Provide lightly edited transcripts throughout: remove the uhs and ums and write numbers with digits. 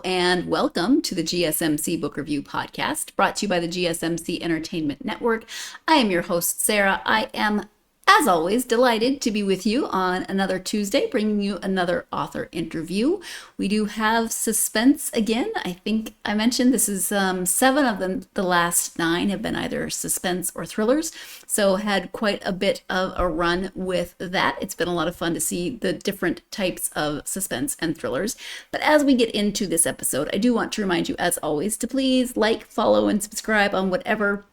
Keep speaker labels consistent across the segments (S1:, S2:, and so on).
S1: and welcome to the GSMC Book Review Podcast, brought to you by the GSMC Entertainment Network. I am your host, Sarah. I am, as always, delighted to be with you on another Tuesday, bringing you another author interview. We do have suspense again. I think I mentioned this is 7 of them. The last 9 have been either suspense or thrillers, so had quite a bit of a run with that. It's been a lot of fun to see the different types of suspense and thrillers. But as we get into this episode, I do want to remind you, as always, to please like, follow, and subscribe on whatever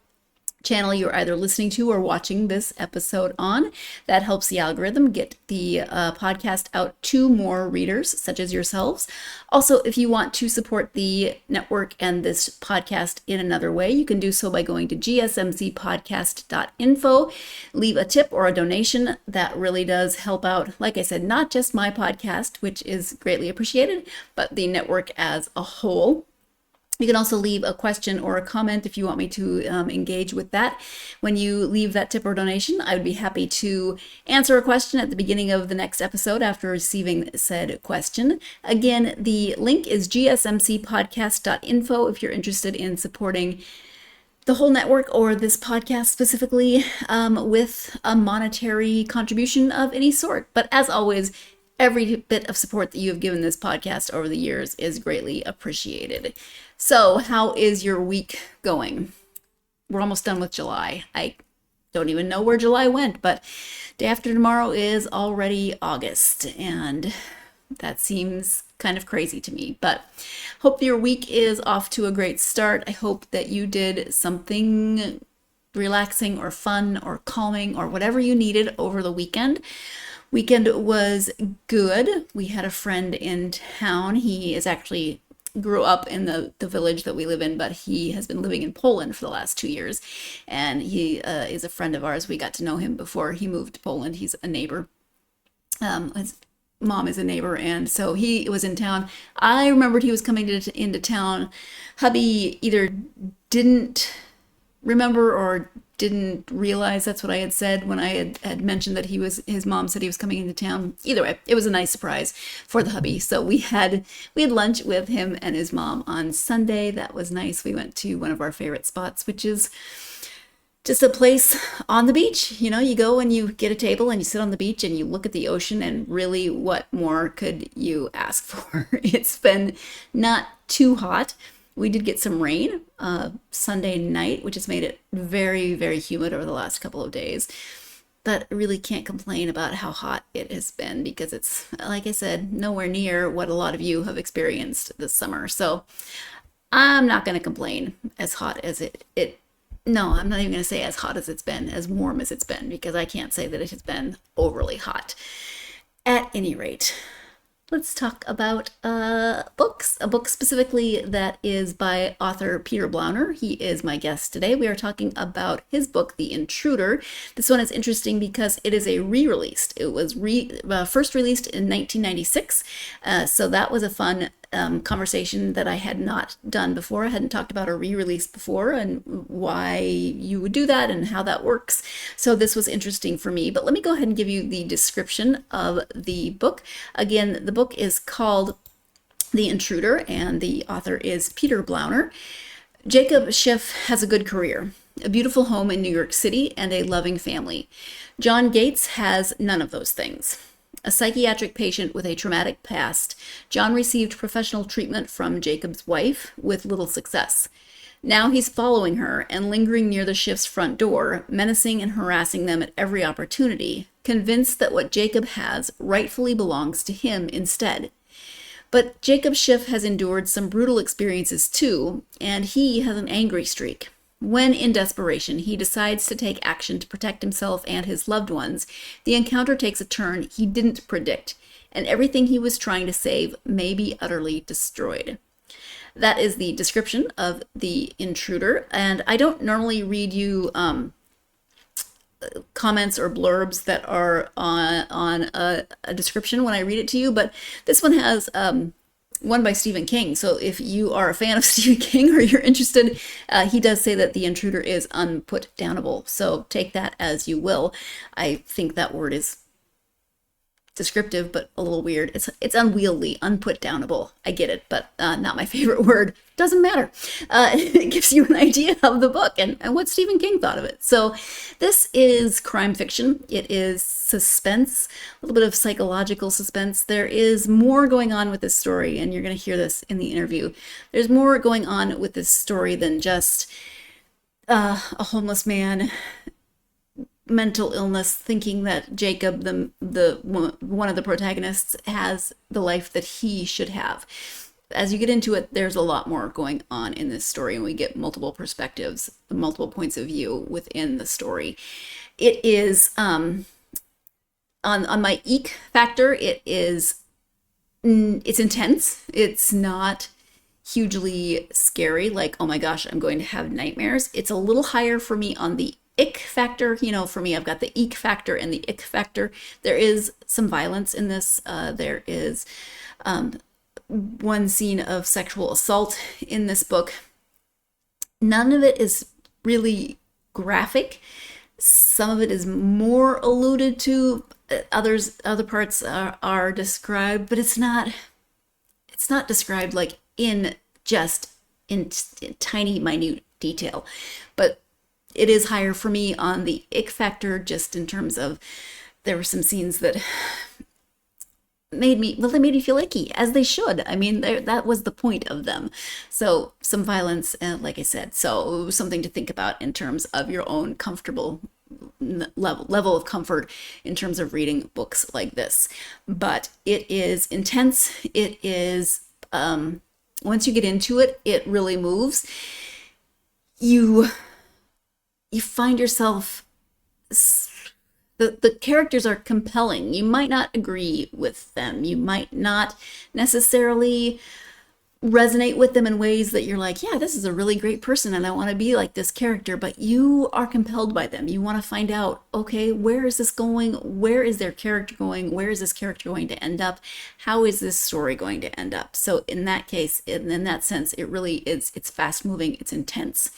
S1: channel you're either listening to or watching this episode on. That helps the algorithm get the podcast out to more readers such as yourselves. Also, if you want to support the network and this podcast in another way, you can do so by going to gsmcpodcast.info. Leave a tip or a donation. That really does help out, like I said, not just my podcast, which is greatly appreciated, but the network as a whole. You can also leave a question or a comment if you want me to engage with that. When you leave that tip or donation, I would be happy to answer a question at the beginning of the next episode after receiving said question. Again, the link is gsmcpodcast.info if you're interested in supporting the whole network or this podcast specifically with a monetary contribution of any sort. But as always, every bit of support that you have given this podcast over the years is greatly appreciated. So, how is your week going? We're almost done with July. I don't even know where July went, but day after tomorrow is already August, and that seems kind of crazy to me. But hope your week is off to a great start. I hope that you did something relaxing or fun or calming or whatever you needed over the weekend. Weekend was good. We had a friend in town. He is actually grew up in the village that we live in, but he has been living in Poland for the last 2 years. And he is a friend of ours. We got to know him before he moved to Poland. He's a neighbor. His mom is a neighbor, and so he was in town. I remembered he was coming into town. Hubby either didn't remember or didn't realize that's what I had said when I had mentioned that his mom said he was coming into town. Either way, it was a nice surprise for the hubby. So we had lunch with him and his mom on Sunday. That was nice. We went to one of our favorite spots, which is just a place on the beach. You know, you go and you get a table and you sit on the beach and you look at the ocean, and really, what more could you ask for? It's been not too hot. We did get some rain Sunday night, which has made it very, very humid over the last couple of days. But I really can't complain about how hot it has been, because it's, like I said, nowhere near what a lot of you have experienced this summer. So I'm not going to complain as hot as no, I'm not even going to say as hot as it's been, as warm as it's been, because I can't say that it has been overly hot. At any rate, let's talk about books. A book specifically that is by author Peter Blauner. He is my guest today. We are talking about his book, The Intruder. This one is interesting because it is a re-release. It was first released in 1996, so that was a fun conversation that I had not done before. I hadn't talked about a re-release before and why you would do that and how that works. So this was interesting for me. But let me go ahead and give you the description of the book. Again, the book is called The Intruder, and the author is Peter Blauner. Jacob Schiff has a good career, a beautiful home in New York City, and a loving family. John Gates has none of those things. A psychiatric patient with a traumatic past, John received professional treatment from Jacob's wife with little success. Now he's following her and lingering near the Schiff's front door, menacing and harassing them at every opportunity, convinced that what Jacob has rightfully belongs to him instead. But Jacob Schiff has endured some brutal experiences too, and he has an angry streak. When, in desperation, he decides to take action to protect himself and his loved ones, the encounter takes a turn he didn't predict, and everything he was trying to save may be utterly destroyed. That is the description of The Intruder, and I don't normally read you comments or blurbs that are on a description when I read it to you, but this one has one by Stephen King. So if you are a fan of Stephen King or you're interested, he does say that The Intruder is unputdownable. So take that as you will. I think that word is descriptive, but a little weird. It's unwieldy, unputdownable. I get it, but not my favorite word. Doesn't matter. It gives you an idea of the book and what Stephen King thought of it. So this is crime fiction. It is suspense, a little bit of psychological suspense. There is more going on with this story, and you're going to hear this in the interview. There's more going on with this story than just a homeless man, mental illness, thinking that Jacob, the one of the protagonists, has the life that he should have. As you get into it, there's a lot more going on in this story, and we get multiple perspectives, multiple points of view within the story. It is on my eek factor, it's intense. It's not hugely scary, like, oh my gosh, I'm going to have nightmares. It's a little higher for me on the ick factor. For me, I've got the eek factor and the ick factor. There is some violence in this. There is one scene of sexual assault in this book. None of it is really graphic. Some of it is more alluded to. Other parts are described, but it's not described like in tiny, minute detail. But it is higher for me on the ick factor, just in terms of there were some scenes that made me feel icky, as they should. I mean, that was the point of them. So some violence, like I said, so something to think about in terms of your own comfortable level of comfort in terms of reading books like this. But it is intense. It is, once you get into it, it really moves. You find yourself, the characters are compelling. You might not agree with them. You might not necessarily resonate with them in ways that you're like, yeah, this is a really great person and I want to be like this character, but you are compelled by them. You want to find out, okay, where is this going? Where is their character going? Where is this character going to end up? How is this story going to end up? So in that case, in that sense, it really is, it's fast moving, it's intense.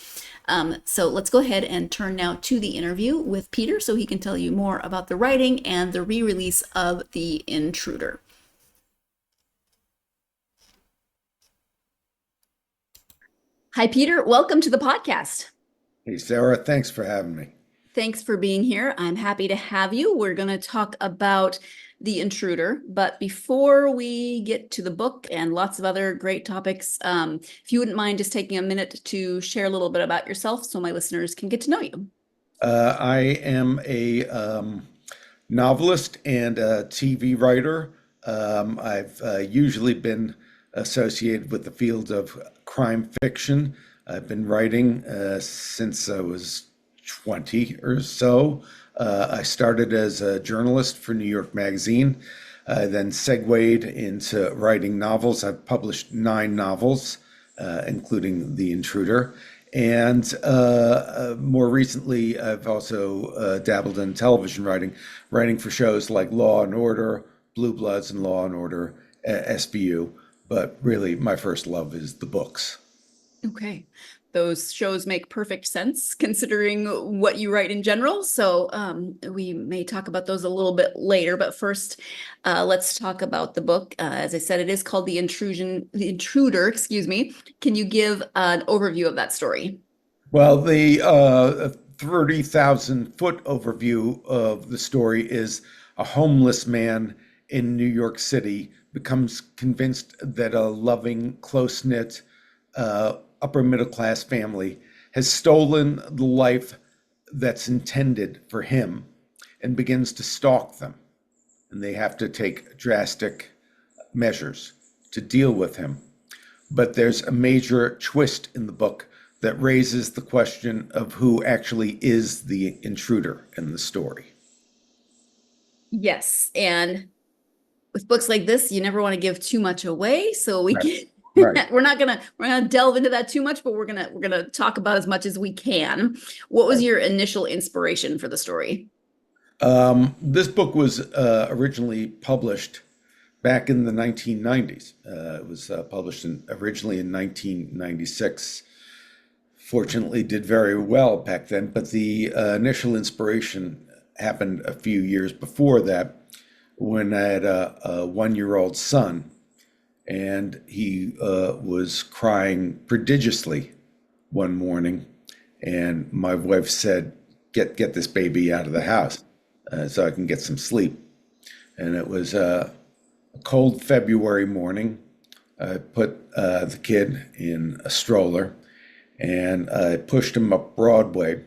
S1: So let's go ahead and turn now to the interview with Peter so he can tell you more about the writing and the re-release of The Intruder. Hi, Peter. Welcome to the podcast.
S2: Hey, Sarah. Thanks for having me.
S1: Thanks for being here. I'm happy to have you. We're going to talk about The Intruder, but before we get to the book and lots of other great topics, if you wouldn't mind just taking a minute to share a little bit about yourself so my listeners can get to know you.
S2: I am a novelist and a TV writer. I've usually been associated with the field of crime fiction. I've been writing since I was 20 or so. I started as a journalist for New York Magazine, then segued into writing novels. I've published 9 novels, including The Intruder. And more recently, I've also dabbled in television writing for shows like Law and Order, Blue Bloods, and Law and Order, SVU. But really, my first love is the books.
S1: Okay. Those shows make perfect sense considering what you write in general. So we may talk about those a little bit later. But first, let's talk about the book. As I said, it is called The Intruder, excuse me. Can you give an overview of that story?
S2: Well, the 30,000-foot overview of the story is a homeless man in New York City becomes convinced that a loving, close-knit, upper middle class family has stolen the life that's intended for him and begins to stalk them. And they have to take drastic measures to deal with him. But there's a major twist in the book that raises the question of who actually is the intruder in the story.
S1: Yes. And with books like this, you never want to give too much away. So we can.
S2: Right.
S1: We're not gonna delve into that too much, but we're gonna talk about as much as we can. What was your initial inspiration for the story?
S2: This book was originally published back in the 1990s. It was published originally in 1996. Fortunately, did very well back then, but the initial inspiration happened a few years before that, when I had a 1-year-old son, and he was crying prodigiously one morning, and my wife said, "Get this baby out of the house so I can get some sleep." And it was a cold February morning. I put the kid in a stroller, and I pushed him up Broadway.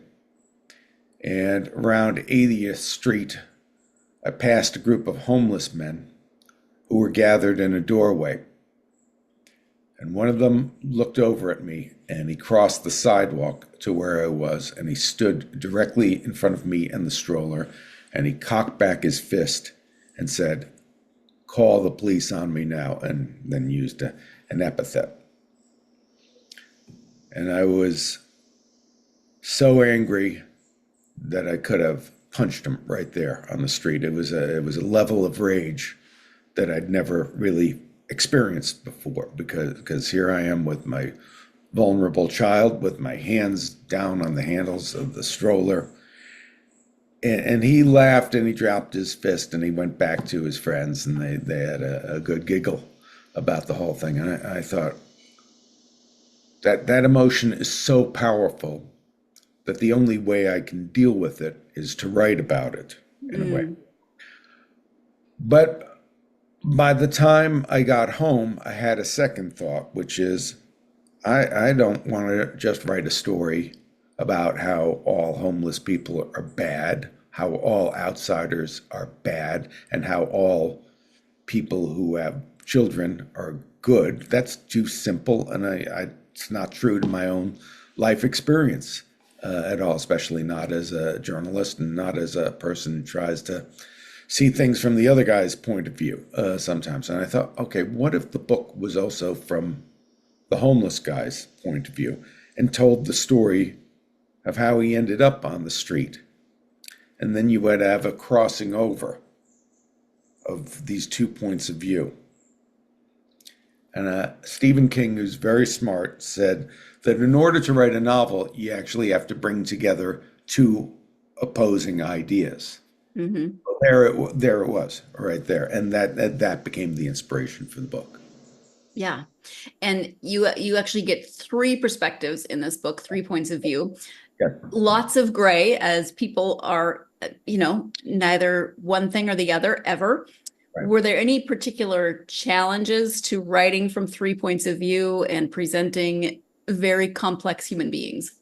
S2: And around 80th Street, I passed a group of homeless men who were gathered in a doorway. And one of them looked over at me, and he crossed the sidewalk to where I was, and he stood directly in front of me and the stroller, and he cocked back his fist and said, "Call the police on me now," and then used an epithet. And I was so angry that I could have punched him right there on the street. It was a level of rage that I'd never really experienced before, because here I am with my vulnerable child with my hands down on the handles of the stroller. And he laughed, and he dropped his fist, and he went back to his friends, and they had a good giggle about the whole thing. And I thought that emotion is so powerful that the only way I can deal with it is to write about it in a way. But by the time I got home, I had a second thought, which is I don't want to just write a story about how all homeless people are bad, how all outsiders are bad, and how all people who have children are good. That's too simple, and it's not true to my own life experience at all, especially not as a journalist and not as a person who tries to see things from the other guy's point of view sometimes. And I thought, okay, what if the book was also from the homeless guy's point of view and told the story of how he ended up on the street? And then you would have a crossing over of these two points of view. And Stephen King, who's very smart, said that in order to write a novel, you actually have to bring together two opposing ideas.
S1: Mm-hmm.
S2: There it was, right there, and that became the inspiration for the book.
S1: Yeah. And you actually get three perspectives in this book, 3 points of view.
S2: Yeah.
S1: Lots of gray, as people are, neither one thing or the other ever.
S2: Right.
S1: Were there any particular challenges to writing from 3 points of view and presenting very complex human beings?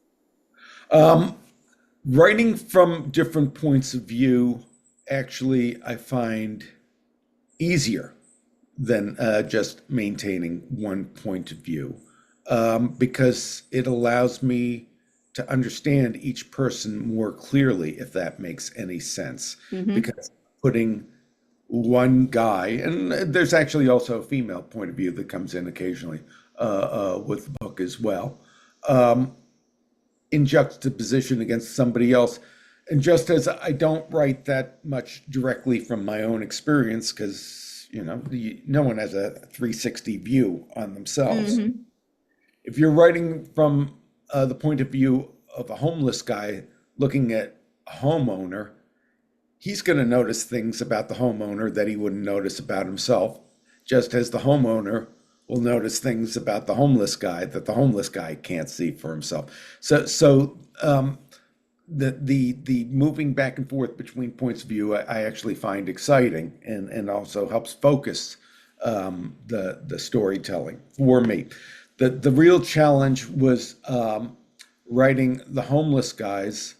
S2: Writing from different points of view, actually, I find easier than just maintaining one point of view, because it allows me to understand each person more clearly, if that makes any sense.
S1: Mm-hmm.
S2: Because putting one guy, and there's actually also a female point of view that comes in occasionally with the book as well, in juxtaposition against somebody else. And just as I don't write that much directly from my own experience, because no one has a 360 view on themselves.
S1: Mm-hmm.
S2: If you're writing from the point of view of a homeless guy looking at a homeowner, he's going to notice things about the homeowner that he wouldn't notice about himself, just as the homeowner will notice things about the homeless guy that the homeless guy can't see for himself. So the moving back and forth between points of view, I actually find exciting, and also helps focus the storytelling for me. The real challenge was writing the homeless guy's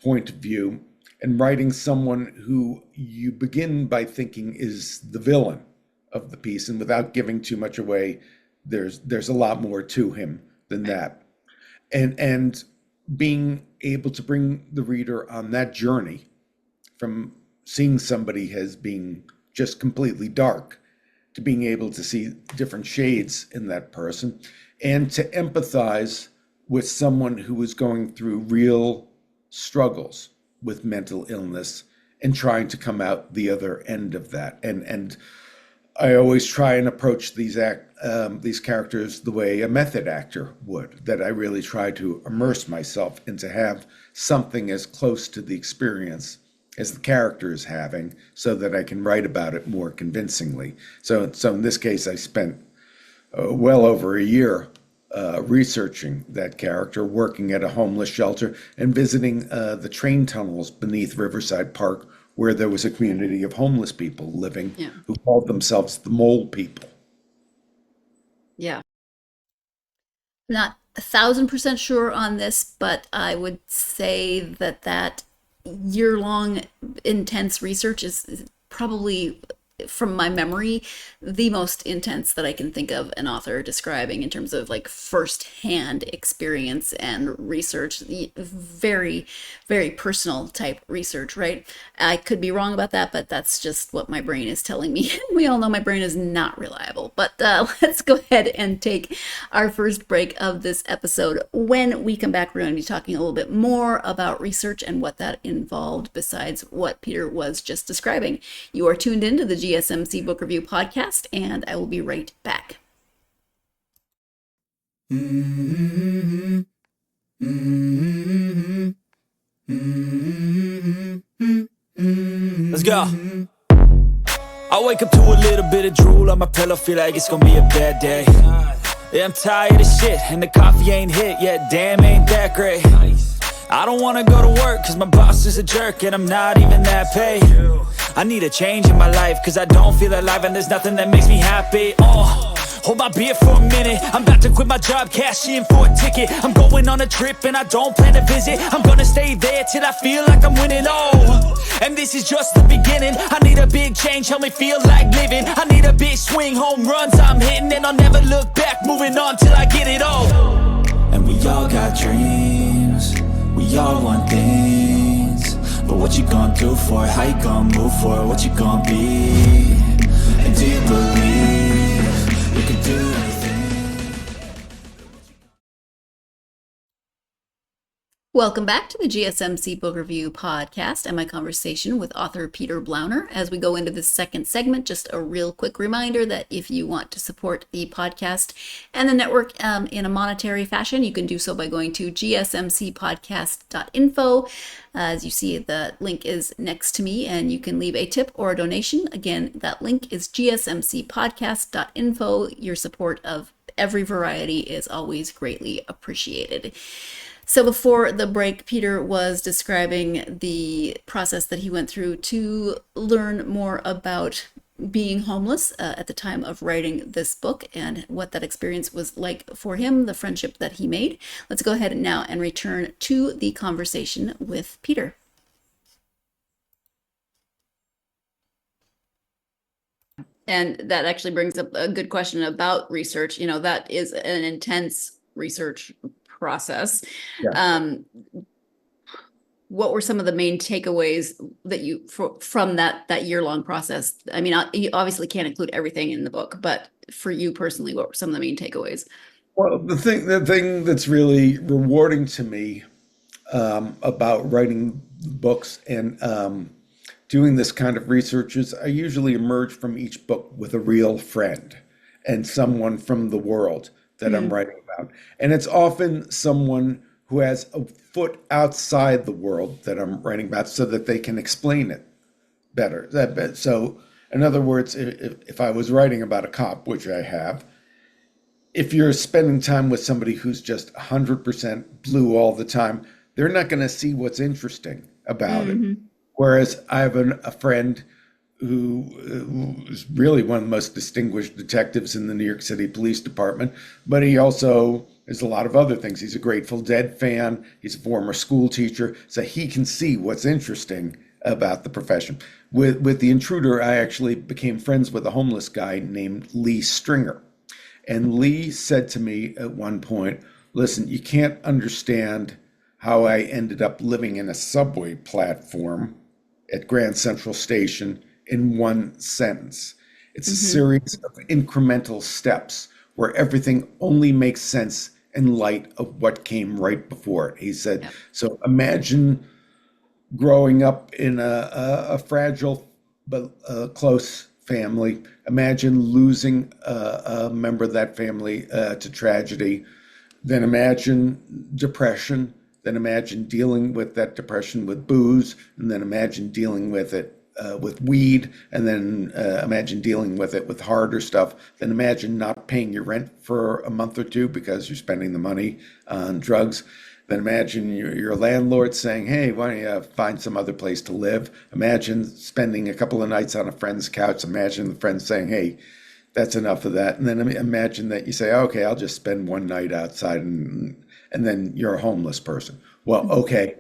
S2: point of view and writing someone who you begin by thinking is the villain of the piece, and without giving too much away, there's a lot more to him than that, and being able to bring the reader on that journey from seeing somebody as being just completely dark to being able to see different shades in that person, and to empathize with someone who is going through real struggles with mental illness and trying to come out the other end of that. And I always try and approach these characters the way a method actor would, that I really try to immerse myself and to have something as close to the experience as the character is having, so that I can write about it more convincingly. So in this case, I spent well over a year researching that character, working at a homeless shelter, and visiting the train tunnels beneath Riverside Park, where there was a community of homeless people living
S1: Yeah.
S2: who called themselves the Mole People.
S1: Yeah. Not 1,000% sure on this, but I would say that year-long intense research is probably, from my memory, the most intense that I can think of an author describing in terms of like first-hand experience and research. Very, very personal type research, right? I could be wrong about that, but that's just what my brain is telling me. We all know my brain is not reliable. But let's go ahead and take our first break of this episode. When we come back, we're going to be talking a little bit more about research and what that involved besides what Peter was just describing. You are tuned into the GSMC Book Review Podcast, and I will be right back.
S3: Let's go. I wake up to a little bit of drool on my pillow, feel like it's gonna be a bad day. Yeah, I'm tired of shit, and the coffee ain't hit yet, damn, ain't that great. I don't wanna go to work, cause my boss is a jerk, and I'm not even that paid. I need a change in my life, cause I don't feel alive, and there's nothing that makes me happy. Hold my beer for a minute, I'm about to quit my job, cash in for a ticket. I'm going on a trip and I don't plan to visit. I'm gonna stay there till I feel like I'm winning, and this is just the beginning. I need a big change, help me feel like living. I need a big swing, home runs I'm hitting, and I'll never look back, moving on till I get it all. And we all got dreams, we all want things, but what you gonna do for it? How you gonna move for it? What you gonna be? And do you believe you can do anything?
S1: Welcome back to the GSMC Book Review Podcast and my conversation with author Peter Blauner. As we go into this second segment, just a real quick reminder that if you want to support the podcast and the network in a monetary fashion, you can do so by going to gsmcpodcast.info. As you see, the link is next to me, and you can leave a tip or a donation. Again, that link is gsmcpodcast.info. Your support of every variety is always greatly appreciated. So before the break, Peter was describing the process that he went through to learn more about being homeless at the time of writing this book and what that experience was like for him, the friendship that he made. Let's go ahead now and return to the conversation with Peter. And that actually brings up a good question about research. You know, that is an intense research process.
S2: Yeah.
S1: What were some of the main takeaways that you from that year-long process? I mean, you obviously can't include everything in the book, but for you personally, what were some of the main takeaways?
S2: Well, the thing that's really rewarding to me about writing books and doing this kind of research is I usually emerge from each book with a real friend and someone from the world that I'm writing about. And it's often someone who has a foot outside the world that I'm writing about so that they can explain it better. So in other words, if I was writing about a cop, which I have, if you're spending time with somebody who's just 100% blue all the time, they're not going to see what's interesting about it. Whereas I have a friend who is really one of the most distinguished detectives in the New York City Police Department, but he also is a lot of other things. He's a Grateful Dead fan. He's a former school teacher, so he can see what's interesting about the profession. With The Intruder, I actually became friends with a homeless guy named Lee Stringer. And Lee said to me at one point, listen, you can't understand how I ended up living in a subway platform at Grand Central Station in one sentence. It's a series of incremental steps where everything only makes sense in light of what came right before it. He said, so imagine growing up in a fragile but close family. Imagine losing a member of that family to tragedy. Then imagine depression then imagine dealing with that depression with booze, and then imagine dealing with it with weed, and then imagine dealing with it with harder stuff. Then imagine not paying your rent for a month or two because you're spending the money on drugs. Then imagine your landlord saying, hey, why don't you find some other place to live? Imagine spending a couple of nights on a friend's couch. Imagine the friend saying, hey, that's enough of that. And then imagine that you say, okay, I'll just spend one night outside, and then you're a homeless person. Well, okay,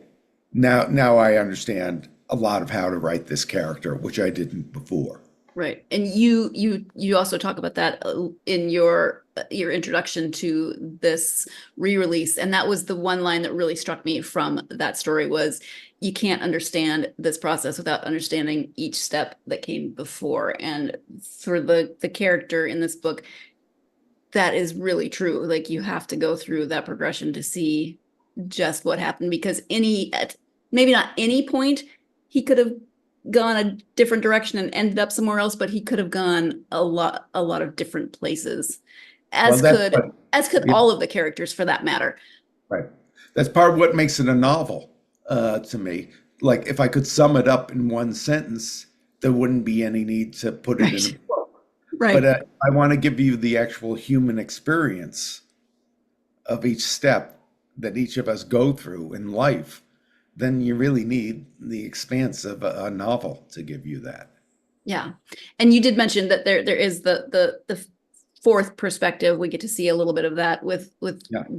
S2: now I understand a lot of how to write this character, which I didn't before.
S1: Right. And you also talk about that in your introduction to this re-release. And that was the one line that really struck me from that story was you can't understand this process without understanding each step that came before. And for the character in this book, that is really true. Like you have to go through that progression to see just what happened, because at maybe not any point he could have gone a different direction and ended up somewhere else, but he could have gone a lot of different places, as could all of the characters for that matter.
S2: Right. That's part of what makes it a novel to me. Like if I could sum it up in one sentence, there wouldn't be any need to put it in a book.
S1: Right.
S2: But I want to give you the actual human experience of each step that each of us go through in life. Then you really need the expanse of a novel to give you that.
S1: Yeah. And you did mention that there is the fourth perspective. We get to see a little bit of that with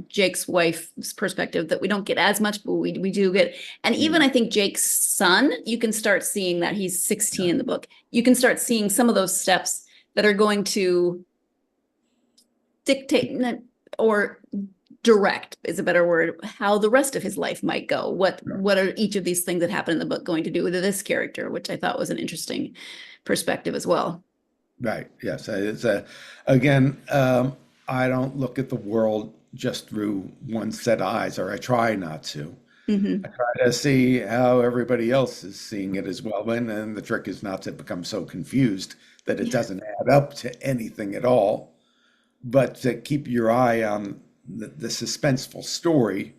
S1: Jake's wife's perspective that we don't get as much, but we do get. And even I think Jake's son, you can start seeing that he's 16 in the book. You can start seeing some of those steps that are going to dictate or direct is a better word, how the rest of his life might go. What are each of these things that happen in the book going to do with this character, which I thought was an interesting perspective as well.
S2: Right. Yes. It's again, I don't look at the world just through one set of eyes, or I try not to.
S1: Mm-hmm.
S2: I try to see how everybody else is seeing it as well. And the trick is not to become so confused that it doesn't add up to anything at all, but to keep your eye on the suspenseful story.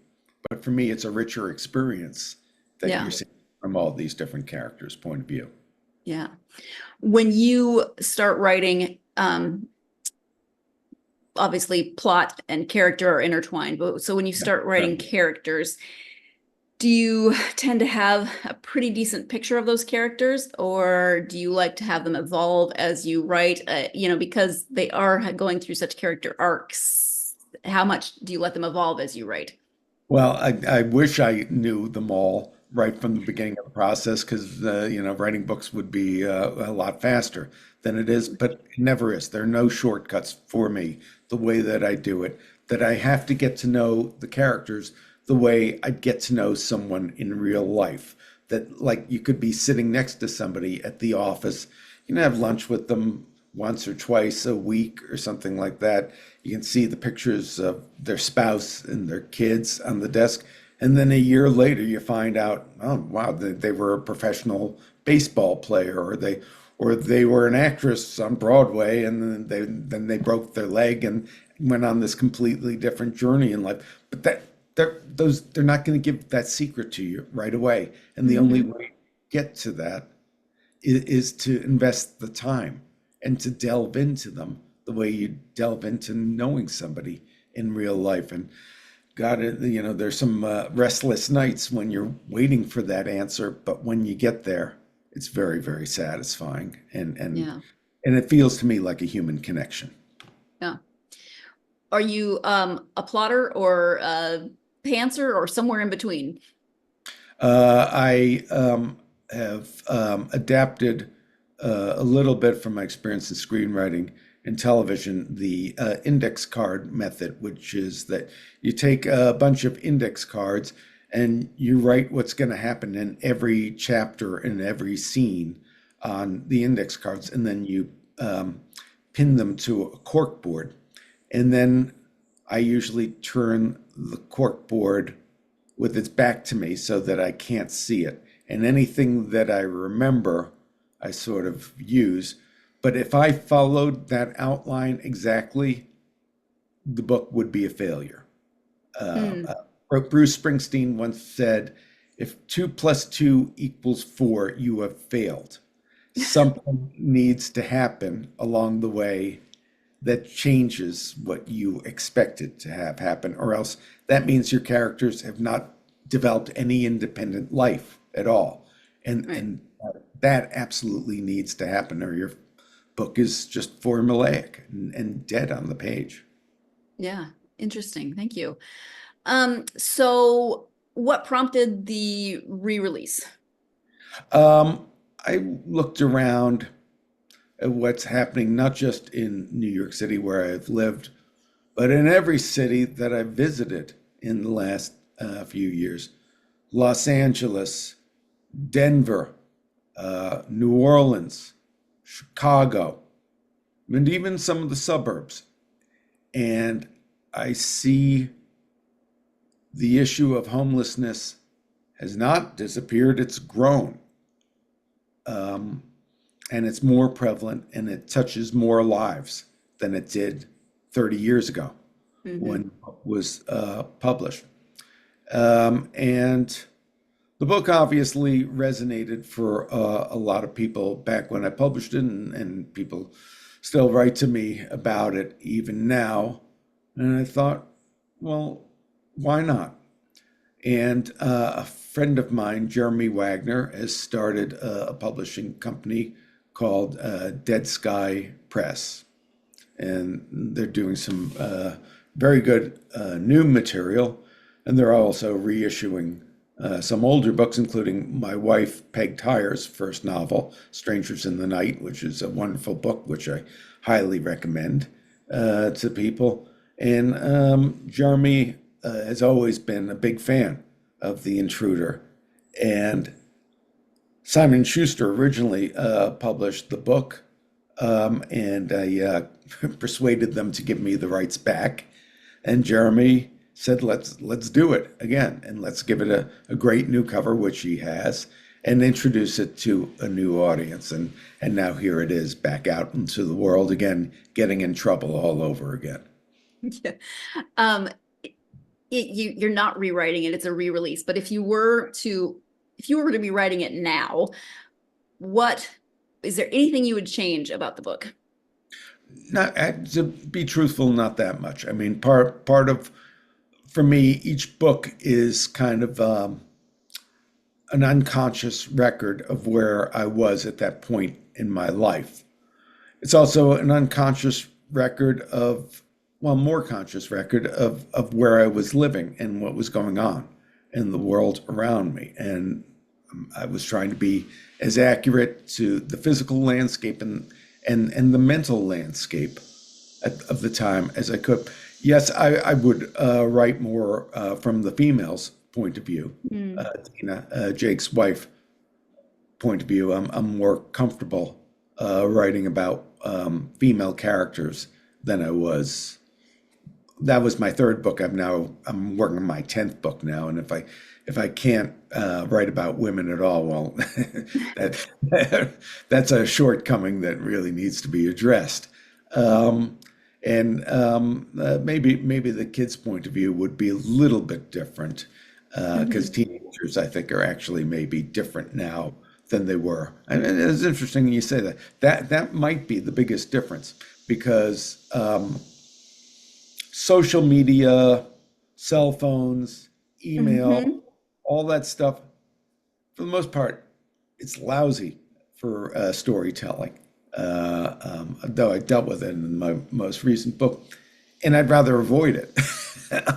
S2: But for me, it's a richer experience that you're seeing from all these different characters' point of view.
S1: Yeah. When you start writing, obviously plot and character are intertwined, but so when you start writing characters, do you tend to have a pretty decent picture of those characters, or do you like to have them evolve as you write, because they are going through such character arcs? How much do you let them evolve as you write?
S2: Well, I wish I knew them all right from the beginning of the process, because writing books would be a lot faster than it is, but it never is. There are no shortcuts for me the way that I do it, that I have to get to know the characters the way I'd get to know someone in real life. That like you could be sitting next to somebody at the office, you can have lunch with them once or twice a week or something like that. You can see the pictures of their spouse and their kids on the desk. And then a year later, you find out, oh, wow, they were a professional baseball player, or they were an actress on Broadway, and then they broke their leg and went on this completely different journey in life. But they're not going to give that secret to you right away. And the only way to get to that is to invest the time and to delve into them the way you delve into knowing somebody in real life. And God, there's some restless nights when you're waiting for that answer, but when you get there, it's very, very satisfying, and it feels to me like a human connection.
S1: Yeah. Are you a plotter or a pantser or somewhere in between?
S2: I have adapted a little bit from my experience in screenwriting and television, the index card method, which is that you take a bunch of index cards and you write what's going to happen in every chapter and every scene on the index cards, and then you pin them to a cork board. And then I usually turn the cork board with its back to me so that I can't see it. And anything that I remember, I sort of use. But if I followed that outline exactly, the book would be a failure. Bruce Springsteen once said, if 2 + 2 = 4, you have failed. Something needs to happen along the way that changes what you expected to have happen, or else that means your characters have not developed any independent life at all.
S1: Right.
S2: And that absolutely needs to happen, or your book is just formulaic and dead on the page.
S1: Yeah, interesting. Thank you. So what prompted the re-release?
S2: I looked around at what's happening, not just in New York City where I've lived, but in every city that I've visited in the last few years. Los Angeles, Denver, New Orleans, Chicago, and even some of the suburbs. And I see the issue of homelessness has not disappeared, it's grown. And it's more prevalent and it touches more lives than it did 30 years ago when it was published. And the book obviously resonated for a lot of people back when I published it, and people still write to me about it even now. And I thought, well, why not? And a friend of mine, Jeremy Wagner, has started a publishing company called Dead Sky Press. And they're doing some very good new material. And they're also reissuing some older books, including my wife, Peg Tyer's first novel, Strangers in the Night, which is a wonderful book, which I highly recommend to people. And Jeremy has always been a big fan of The Intruder. And Simon Schuster originally published the book, and I persuaded them to give me the rights back. And Jeremy said, let's do it again, and let's give it a great new cover, which he has, and introduce it to a new audience. And now here it is, back out into the world again, getting in trouble all over again.
S1: Yeah. You're not rewriting it, it's a re-release. But if you were to be writing it now, is there anything you would change about the book?
S2: Not, to be truthful, not that much. I mean, part of, for me, each book is kind of an unconscious record of where I was at that point in my life. It's also an unconscious record of, well, more conscious record of where I was living and what was going on in the world around me. And I was trying to be as accurate to the physical landscape and the mental landscape of the time as I could. Yes, I would write more from the female's point of view, Tina, Jake's wife, point of view. I'm more comfortable writing about female characters than I was. That was my third book. I'm working on my 10th book now, and if I can't write about women at all, well, that's a shortcoming that really needs to be addressed. Maybe the kids' point of view would be a little bit different, because teenagers, I think, are actually maybe different now than they were. And it's interesting you say that. That might be the biggest difference, because social media, cell phones, email, all that stuff, for the most part, it's lousy for storytelling. Though I dealt with it in my most recent book, and I'd rather avoid it,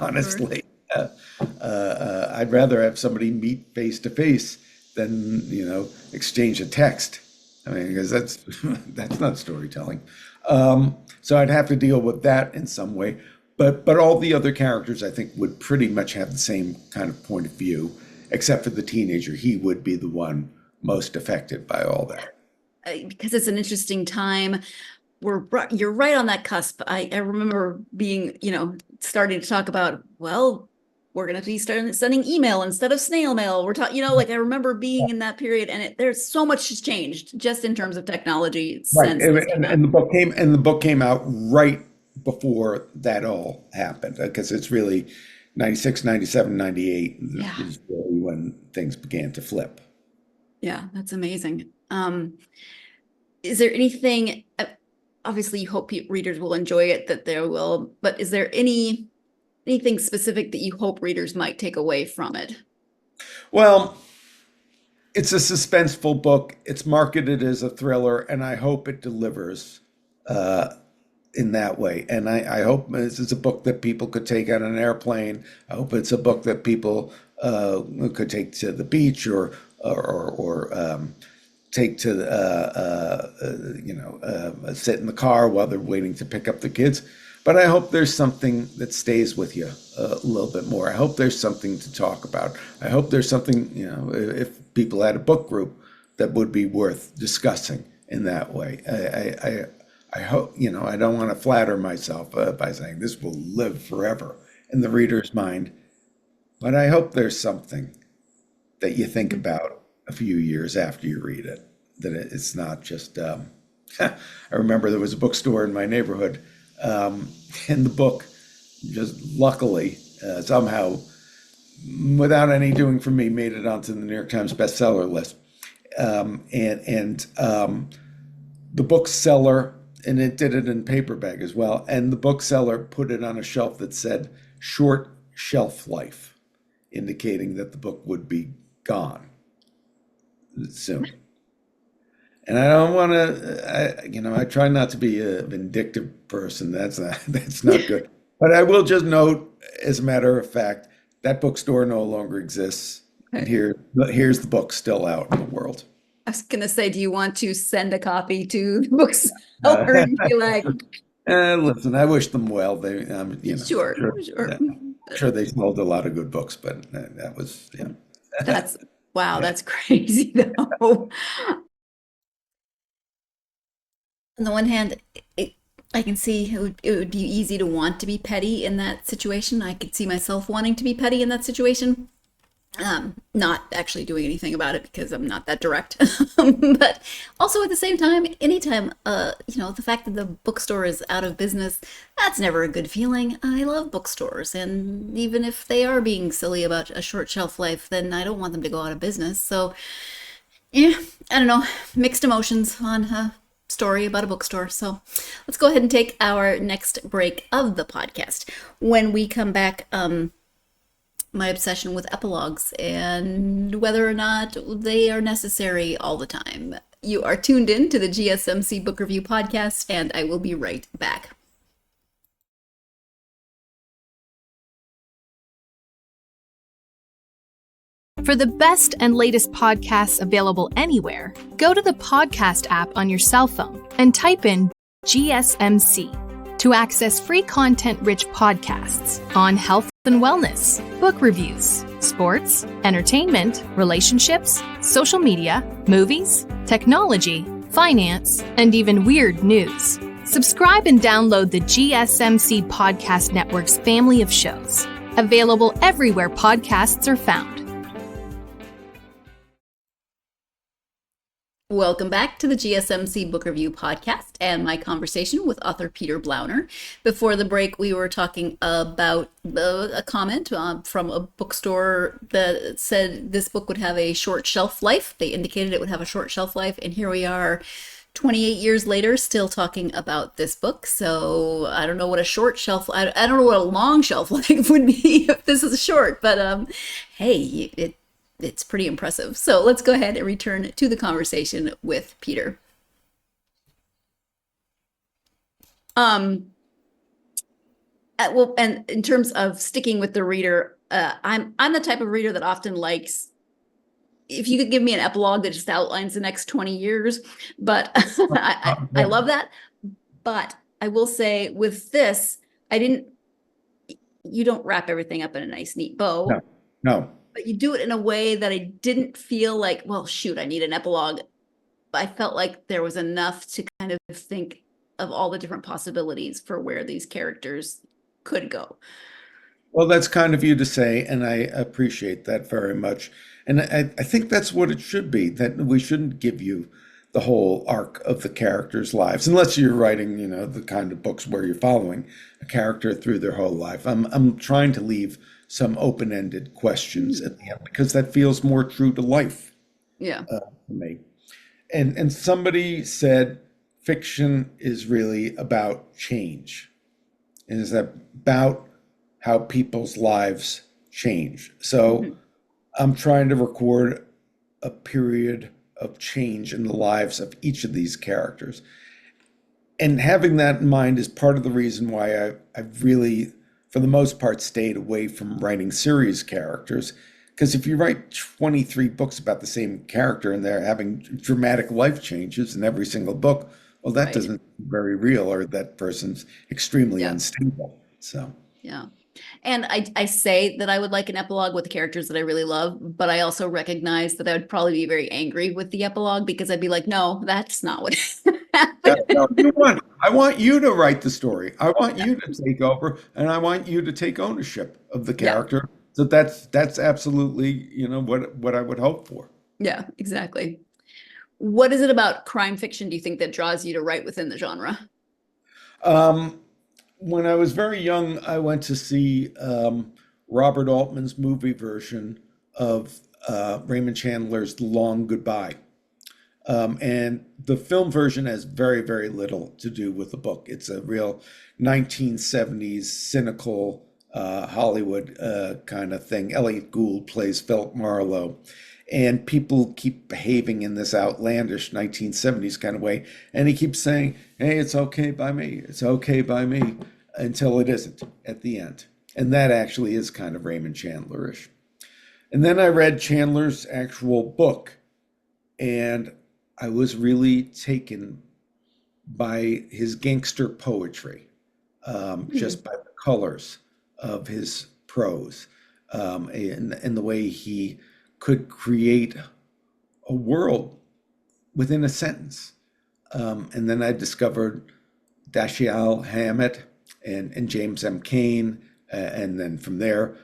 S2: honestly. I'd rather have somebody meet face to face than, exchange a text. I mean, because that's not storytelling. So I'd have to deal with that in some way. But all the other characters, I think, would pretty much have the same kind of point of view, except for the teenager. He would be the one most affected by all that.
S1: Because it's an interesting time. You're right on that cusp. I remember being, starting to talk about, well, we're going to be sending email instead of snail mail. We're talking, I remember being in that period, and there's so much has changed just in terms of technology.
S2: Right, and the book came out right before that all happened, because it's really 96, 97, 98
S1: Yeah.
S2: is really when things began to flip.
S1: Yeah, that's amazing. Is there anything, obviously you hope readers will enjoy it, that they will, but is there anything specific that you hope readers might take away from it?
S2: Well, it's a suspenseful book. It's marketed as a thriller, and I hope it delivers in that way. And I hope this is a book that people could take on an airplane. I hope it's a book that people could take to the beach or take to sit in the car while they're waiting to pick up the kids. But I hope there's something that stays with you a little bit more. I hope there's something to talk about. I hope there's something, if people had a book group, that would be worth discussing in that way. I hope, I don't want to flatter myself by saying this will live forever in the reader's mind, but I hope there's something that you think about a few years after you read it, that it's not just, I remember there was a bookstore in my neighborhood, and the book just luckily somehow, without any doing for me, made it onto the New York Times bestseller list. The bookseller, and it did it in paperback as well, and the bookseller put it on a shelf that said short shelf life, indicating that the book would be gone soon. And I don't want to, I try not to be a vindictive person. That's not good. But I will just note, as a matter of fact, that bookstore no longer exists. And here's the book still out in the world.
S1: I was going to say, do you want to send a copy to the bookseller and be like,
S2: listen, I wish them well. They,
S1: sure.
S2: I'm sure they sold a lot of good books, but that was, yeah.
S1: Wow, that's crazy though. On the one hand, I can see it would be easy to want to be petty in that situation. I could see myself wanting to be petty in that situation. Not actually doing anything about it because I'm not that direct. But also at the same time, anytime, the fact that the bookstore is out of business, that's never a good feeling. I love bookstores, and even if they are being silly about a short shelf life, then I don't want them to go out of business. So, yeah, I don't know, mixed emotions on a story about a bookstore. So let's go ahead and take our next break of the podcast. When we come back, my obsession with epilogues and whether or not they are necessary all the time. You are tuned in to the GSMC Book Review Podcast, and I will be right back.
S4: For the best and latest podcasts available anywhere, go to the podcast app on your cell phone and type in GSMC to access free content-rich podcasts on health and wellness, book reviews, sports, entertainment, relationships, social media, movies, technology, finance, and even weird news. Subscribe and download the GSMC Podcast Network's family of shows, available everywhere podcasts are found.
S1: Welcome back to the GSMC Book Review Podcast and my conversation with author Peter Blauner. Before the break, we were talking about a comment from a bookstore that said this book would have a short shelf life. They indicated it would have a short shelf life, and here we are 28 years later still talking about this book. So I don't know what a short shelf, I don't know what a long shelf life would be if this is short, but hey, it's pretty impressive. So let's go ahead and return to the conversation with Peter. Well, and in terms of sticking with the reader, I'm the type of reader that often likes, if you could give me an epilogue that just outlines the next 20 years, but I love that. But I will say with this, you don't wrap everything up in a nice, neat bow.
S2: No.
S1: But you do it in a way that I didn't feel like, well, shoot, I need an epilogue. I felt like there was enough to kind of think of all the different possibilities for where these characters could go.
S2: Well, that's kind of you to say, and I appreciate that very much. And I think that's what it should be, that we shouldn't give you the whole arc of the characters' lives, unless you're writing, the kind of books where you're following a character through their whole life. I'm trying to leave some open-ended questions at the end, because that feels more true to life
S1: Yeah.
S2: for me. And somebody said fiction is really about change, and is about how people's lives change. So I'm trying to record a period of change in the lives of each of these characters. And having that in mind is part of the reason why I've really, for the most part, stayed away from writing series characters. Because if you write 23 books about the same character and they're having dramatic life changes in every single book, well, that
S1: Right.
S2: doesn't very real, or that person's extremely
S1: Yeah.
S2: unstable. So,
S1: Yeah. And I say that I would like an epilogue with the characters that I really love, but I also recognize that I would probably be very angry with the epilogue, because I'd be like, no, that's not what happened.
S2: no, I want you to write the story. I want you to take over, and I want you to take ownership of the
S1: Yeah.
S2: character. So that's absolutely, what I would hope for.
S1: Yeah, exactly. What is it about crime fiction, do you think, that draws you to write within the genre?
S2: Um, when I was very young, I went to see Robert Altman's movie version of Raymond Chandler's The Long Goodbye. And the film version has very, very little to do with the book. It's a real 1970s cynical Hollywood kind of thing. Elliot Gould plays Philip Marlowe. And people keep behaving in this outlandish 1970s kind of way. And he keeps saying, hey, it's okay by me. It's okay by me, until it isn't at the end. And that actually is kind of Raymond Chandler-ish. And then I read Chandler's actual book, and I was really taken by his gangster poetry, just by the colors of his prose, and the way he could create a world within a sentence. And then I discovered Dashiell Hammett and James M. Cain, and then from there,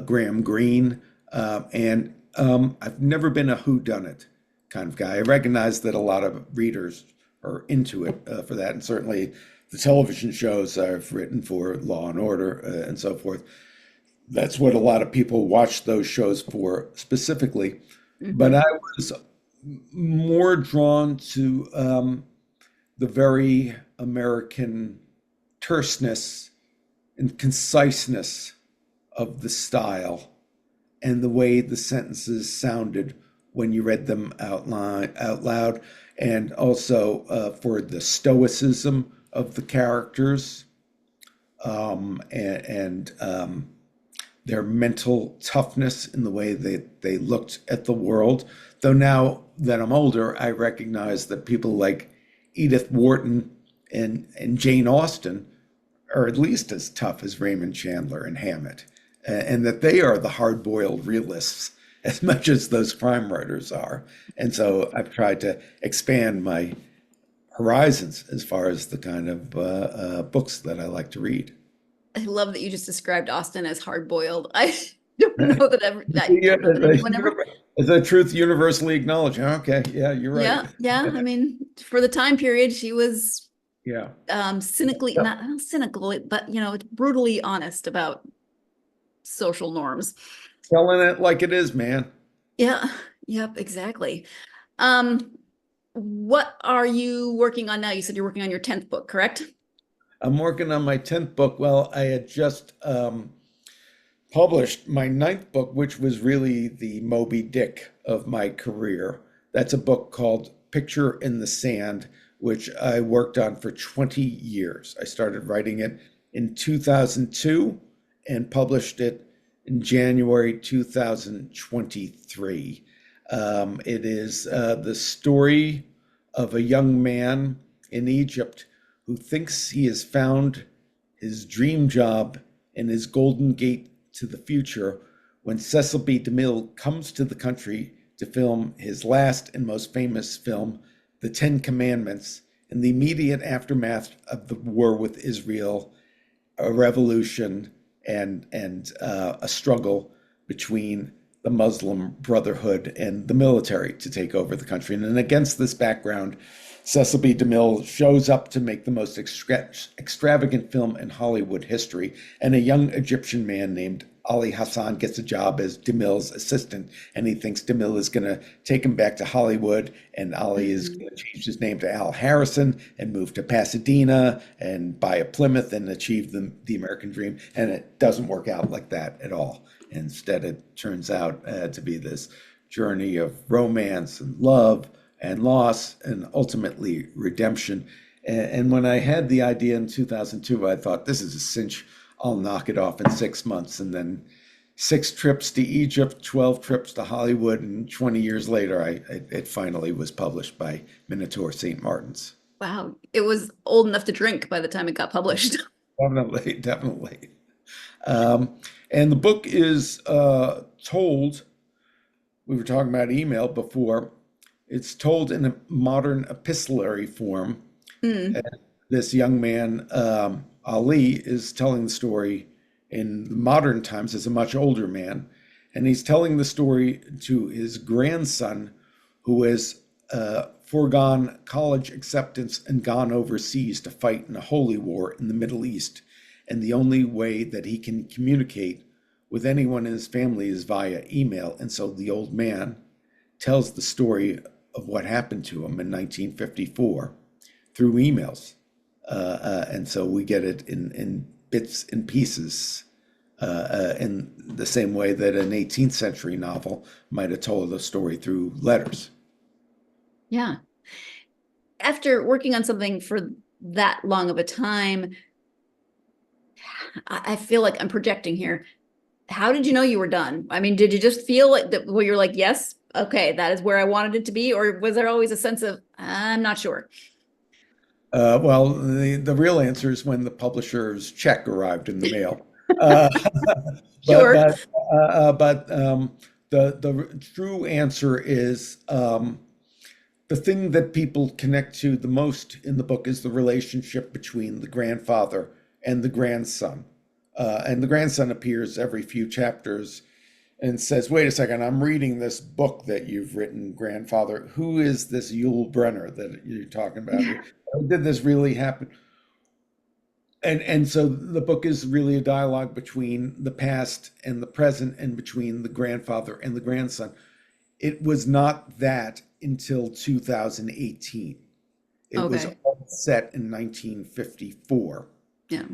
S2: Graham Greene. And I've never been a whodunit kind of guy. I recognize that a lot of readers are into it for that, and certainly the television shows I've written for, Law and Order, and so forth. That's what a lot of people watch those shows for specifically. But I was more drawn to the very American terseness and conciseness of the style, and the way the sentences sounded when you read them out loud, and also for the stoicism of the characters, and their mental toughness in the way they looked at the world. Though now that I'm older, I recognize that people like Edith Wharton and Jane Austen are at least as tough as Raymond Chandler and Hammett, and that they are the hard-boiled realists as much as those crime writers are. And so I've tried to expand my horizons as far as the kind of books that I like to read.
S1: I love that you just described Austen as hard-boiled. I don't know that anyone ever.
S2: Is that truth universally acknowledged? Okay, yeah, you're right.
S1: Yeah. I mean, for the time period, she was
S2: Yeah.
S1: cynically, not cynical, but brutally honest about social norms.
S2: Telling it like it is, man.
S1: Yeah. Yep. Exactly. What are you working on now? You said you're working on your 10th book, correct?
S2: I'm working on my 10th book. Well, I had just published my 9th book, which was really the Moby Dick of my career. That's a book called Picture in the Sand, which I worked on for 20 years. I started writing it in 2002 and published it in January 2023. It is the story of a young man in Egypt who thinks he has found his dream job and his golden gate to the future when Cecil B. DeMille comes to the country to film his last and most famous film, The Ten Commandments, in the immediate aftermath of the war with Israel, a revolution, and a struggle between the Muslim Brotherhood and the military to take over the country. And against this background, Cecil B. DeMille shows up to make the most extravagant film in Hollywood history, and a young Egyptian man named Ali Hassan gets a job as DeMille's assistant, and he thinks DeMille is going to take him back to Hollywood, and Ali is going to change his name to Al Harrison and move to Pasadena and buy a Plymouth and achieve the American dream. And it doesn't work out like that at all. Instead, it turns out to be this journey of romance and love and loss and ultimately redemption. And when I had the idea in 2002, I thought, this is a cinch. I'll knock it off in 6 months. And then 6 trips to Egypt, 12 trips to Hollywood, and 20 years later, it finally was published by Minotaur St. Martin's.
S1: Wow. It was old enough to drink by the time it got published.
S2: Definitely, definitely. And the book is told, we were talking about email before, it's told in a modern epistolary form. And this young man, Ali, is telling the story in modern times as a much older man. And he's telling the story to his grandson, who has foregone college acceptance and gone overseas to fight in a holy war in the Middle East. And the only way that he can communicate with anyone in his family is via email. And so the old man tells the story of what happened to him in 1954 through emails. And so we get it in bits and pieces in the same way that an 18th century novel might have told a story through letters.
S1: Yeah. After working on something for that long of a time, I feel like I'm projecting here. How did you know you were done? I mean, did you just feel like that where you're like, yes, okay, that is where I wanted it to be? Or was there always a sense of, I'm not sure?
S2: Well, the real answer is when the publisher's check arrived in the mail. Uh,
S1: Sure.
S2: but the true answer is the thing that people connect to the most in the book is the relationship between the grandfather and the grandson. And the grandson appears every few chapters and says, wait a second, I'm reading this book that you've written, grandfather. Who is this Yul Brynner that you're talking about? Did this really happen? And so the book is really a dialogue between the past and the present and between the grandfather and the grandson. It was not that until 2018. It was
S1: Okay.
S2: all set in 1954.
S1: Yeah.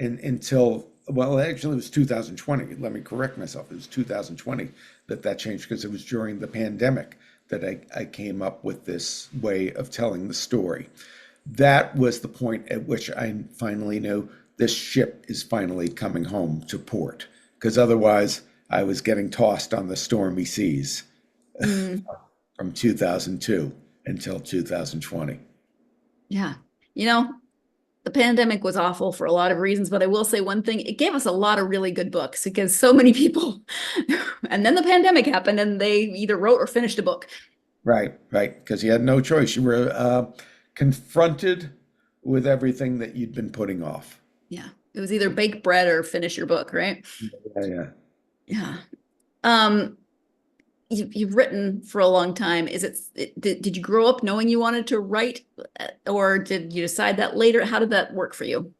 S2: And until, well, actually it was 2020. Let me correct myself. It was 2020 that changed because it was during the pandemic that I came up with this way of telling the story. That was the point at which I finally knew this ship is finally coming home to port, because otherwise I was getting tossed on the stormy seas from 2002 until 2020.
S1: Yeah. You know, the pandemic was awful for a lot of reasons, but I will say one thing, it gave us a lot of really good books because so many people, and then the pandemic happened and they either wrote or finished a book.
S2: Right, because you had no choice. You were confronted with everything that you'd been putting off.
S1: Yeah. It was either bake bread or finish your book, right?
S2: Yeah.
S1: Yeah. You've written for a long time. Did you grow up knowing you wanted to write, or did you decide that later? How did that work for you?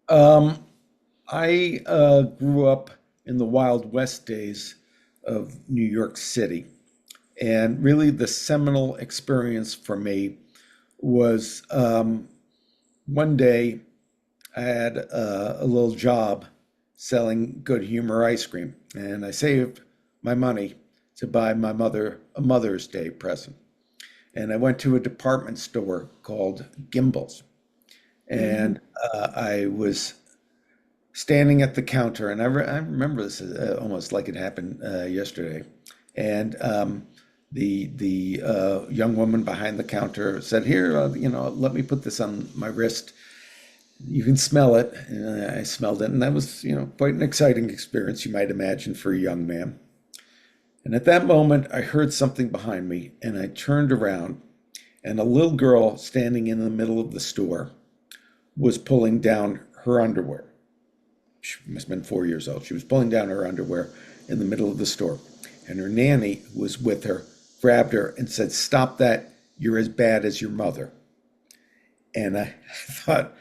S2: I grew up in the Wild West days of New York City. And really the seminal experience for me was one day I had a little job selling Good Humor ice cream. And I saved my money to buy my mother a Mother's Day present. And I went to a department store called Gimbel's. And I was standing at the counter, and I remember this almost like it happened yesterday. And the young woman behind the counter said, "Here, let me put this on my wrist. You can smell it." And I smelled it, and that was, quite an exciting experience, you might imagine, for a young man. And at that moment, I heard something behind me, and I turned around, and a little girl standing in the middle of the store was pulling down her underwear. She must have been 4 years old. She was pulling down her underwear in the middle of the store. And her nanny, who was with her, grabbed her and said, "Stop that. You're as bad as your mother." And I thought,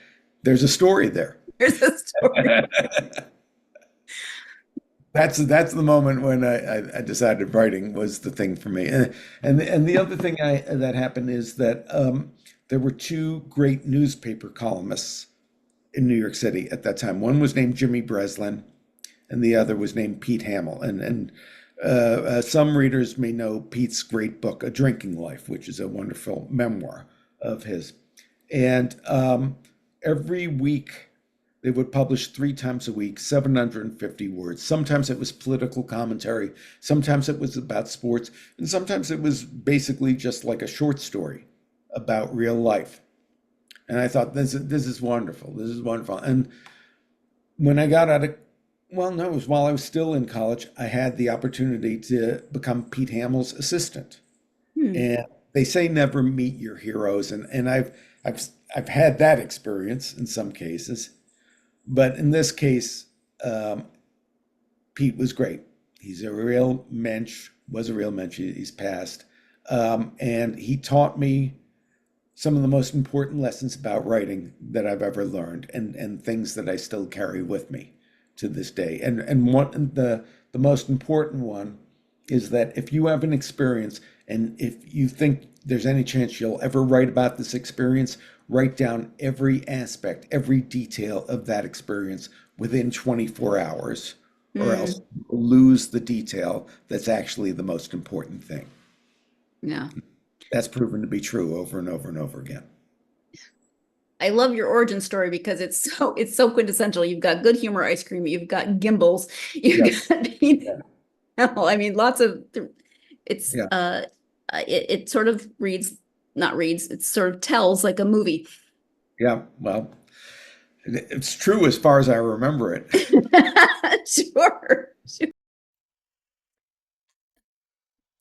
S2: there's a story there.
S1: There's a story.
S2: That's the moment when I decided writing was the thing for me. And the other thing that happened is that there were two great newspaper columnists in New York City at that time. One was named Jimmy Breslin, and the other was named Pete Hamill. And some readers may know Pete's great book, A Drinking Life, which is a wonderful memoir of his. And every week they would publish 3 times a week, 750 words. Sometimes it was political commentary, sometimes it was about sports, and sometimes it was basically just like a short story about real life. And I thought, this is wonderful. This is wonderful. And when I got out of, well, no, it was while I was still in college, I had the opportunity to become Pete Hamill's assistant. And they say never meet your heroes, and I've had that experience in some cases, but in this case, Pete was great. He's a real mensch, was a real mensch. He's passed, and he taught me some of the most important lessons about writing that I've ever learned, and things that I still carry with me to this day. And one the most important one is that if you have an experience, and if you think there's any chance you'll ever write about this experience, write down every aspect, every detail of that experience within 24 hours, or else you'll lose the detail that's actually the most important thing.
S1: Yeah.
S2: That's proven to be true over and over and over again.
S1: I love your origin story because it's so quintessential. You've got Good Humor Ice Cream, you've got Gimbals, you've
S2: Yes.
S1: got Hell, I mean, lots of it's
S2: Yeah.
S1: it sort of it sort of tells like a movie.
S2: Yeah. Well, it's true as far as I remember it.
S1: Sure.